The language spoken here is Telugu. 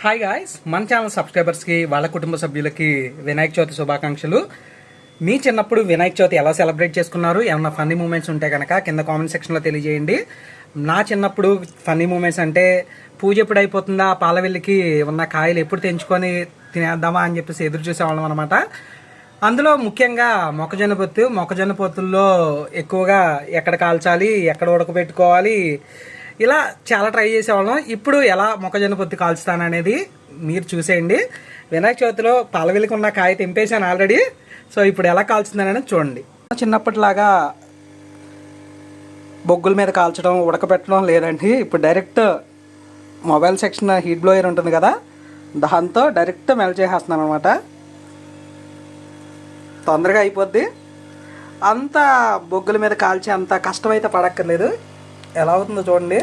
హాయ్ గాయ్స్, మన ఛానల్ సబ్స్క్రైబర్స్కి వాళ్ళ కుటుంబ సభ్యులకి వినాయక చవితి శుభాకాంక్షలు. మీ చిన్నప్పుడు వినాయక చవితి ఎలా సెలబ్రేట్ చేసుకున్నారు? ఏమన్నా ఫన్నీ మూమెంట్స్ ఉంటే కనుక కింద కామెంట్ సెక్షన్లో తెలియజేయండి. నా చిన్నప్పుడు ఫన్నీ మూమెంట్స్ అంటే పూజ ఎప్పుడు అయిపోతుందా, పాలవెల్లికి ఉన్న కాయలు ఎప్పుడు తెంచుకొని తినేద్దామా అని చెప్పేసి ఎదురు చూసేవాళ్ళం అనమాట. అందులో ముఖ్యంగా మొక్కజొన్న పొత్తుల్లో ఎక్కువగా ఎక్కడ కాల్చాలి, ఎక్కడ ఉడకబెట్టుకోవాలి, ఇలా చాలా ట్రై చేసేవాళ్ళం. ఇప్పుడు ఎలా మొక్కజొన్న పొత్తు కాల్చుతాననేది మీరు చూసేయండి. వినాయక చవితిలో పాలవెల్లికి ఉన్న కాయ తెంపేశాను ఆల్రెడీ. సో ఇప్పుడు ఎలా కాల్చుతుందనేది చూడండి. చిన్నప్పటిలాగా బొగ్గుల మీద కాల్చడం, ఉడకబెట్టడం లేదండి. ఇప్పుడు direct mobile section heat blower ఉంటుంది కదా, దాంతో డైరెక్ట్ మెల్ట్ చేసేస్తున్నాను అనమాట. తొందరగా అయిపోద్ది. అంత బొగ్గుల మీద కాల్చి అంత కష్టమైతే పడక్కర్లేదు. ఎలా అవుతుందో చూడండి.